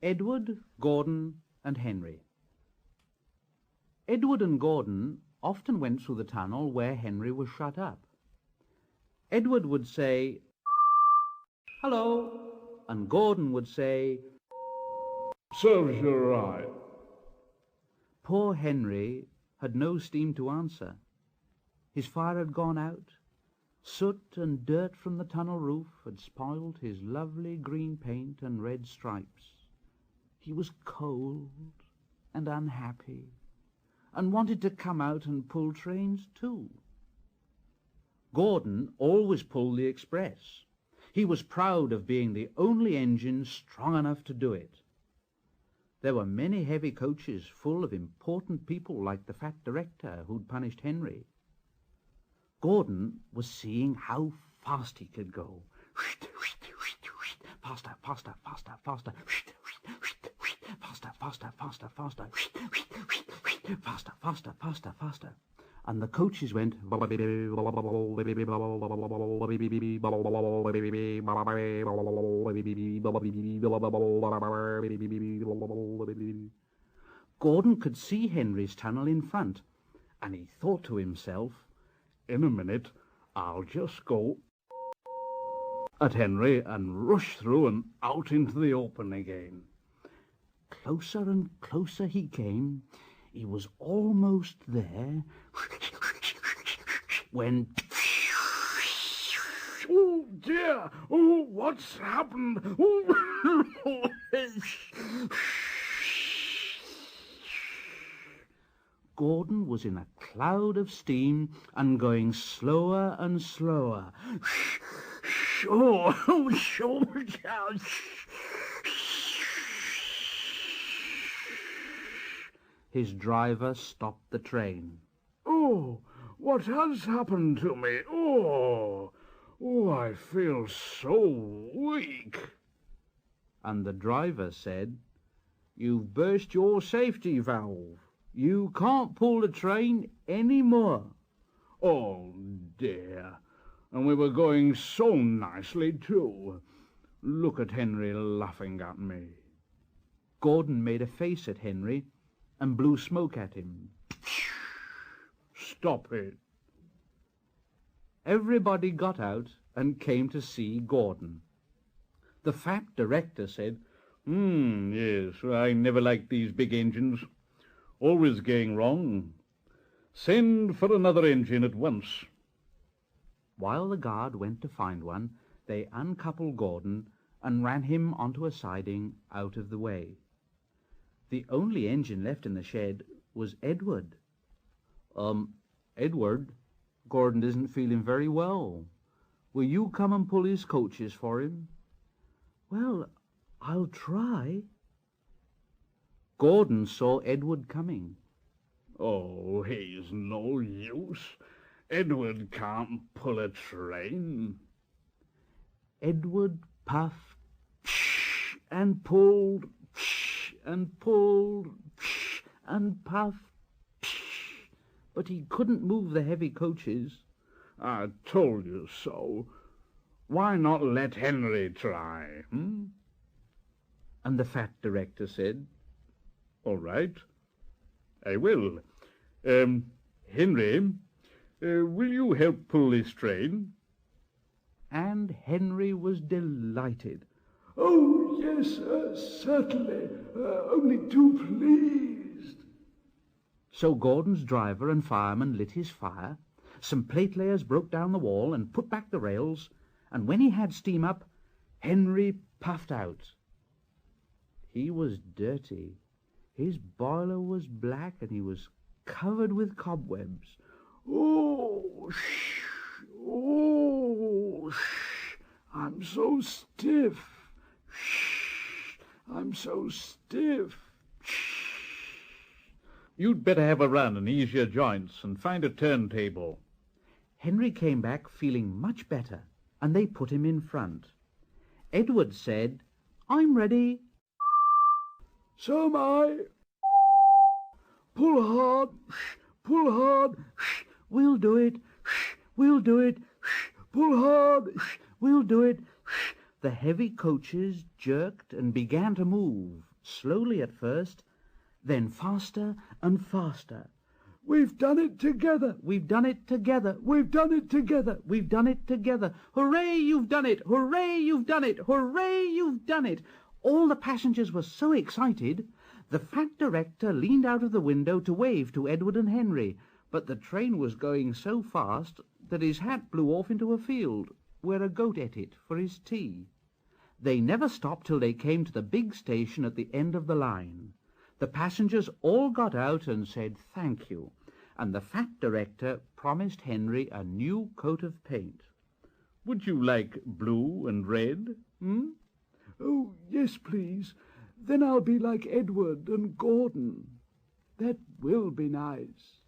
Edward, Gordon, and Henry. Edward and Gordon often went through the tunnel where Henry was shut up. Edward would say, "Hello," and Gordon would say, "Serves you right." Poor Henry had no steam to answer. His fire had gone out. Soot and dirt from the tunnel roof had spoiled his lovely green paint and red stripes. He was cold and unhappy, and wanted to come out and pull trains too. Gordon always pulled the express. He was proud of being the only engine strong enough to do it. There were many heavy coaches full of important people like the fat director who'd punished Henry. Gordon was seeing how fast he could go. Faster, faster, faster, faster. Faster, faster, faster, faster. Faster, faster, faster, faster. And the coaches went. Gordon could see Henry's tunnel in front, and he thought to himself, "In a minute, I'll just go at Henry and rush through and out into the open again." Closer and closer he came. He was almost there when... "Oh, dear! Oh, what's happened? Oh." Gordon was in a cloud of steam and going slower and slower. His driver stopped the train. "Oh, what has happened to me? Oh, I feel so weak." And the driver said, "You've burst your safety valve. You can't pull the train any more." "Oh, dear. And we were going so nicely, too. Look at Henry laughing at me." Gordon made a face at Henry and blew smoke at him. "Stop it." Everybody got out and came to see Gordon. The fat director said, Yes, I never liked these big engines. Always going wrong. Send for another engine at once." While the guard went to find one, they uncoupled Gordon and ran him onto a siding out of the way. The only engine left in the shed was Edward. Edward, Gordon isn't feeling very well. Will you come and pull his coaches for him?" "Well, I'll try." Gordon saw Edward coming. "Oh, he's no use. Edward can't pull a train." Edward puffed and pulled and pulled and puffed, but he couldn't move the heavy coaches. "I told you so. Why not let Henry try, And the fat director said, "All right, I will. Henry, will you help pull this train?" And Henry was delighted. "Oh, yes, certainly. Only too pleased." So Gordon's driver and fireman lit his fire, some plate layers broke down the wall and put back the rails, and when he had steam up, Henry puffed out. He was dirty. His boiler was black, and he was covered with cobwebs. Oh, I'm so stiff. I'm so stiff. "You'd better have a run and ease your joints and find a turntable." Henry came back feeling much better, and they put him in front. Edward said, "I'm ready." "So am I." "Pull hard, pull hard." "We'll do it. We'll do it. "Pull hard." We'll do it." The heavy coaches jerked and began to move, slowly at first, then faster and faster. "We've done it together! We've done it together! We've done it together!" We've done it together! Hooray, you've done it! Hooray, you've done it! Hooray, you've done it! All the passengers were so excited. The fat director leaned out of the window to wave to Edward and Henry, but the train was going so fast that his hat blew off into a field, where a goat ate it for his tea. They never stopped till they came to the big station at the end of the line. The passengers all got out and said thank you, and the fat director promised Henry a new coat of paint. Would you like blue and red? "Oh, yes, please. Then I'll be like Edward and Gordon. That will be nice."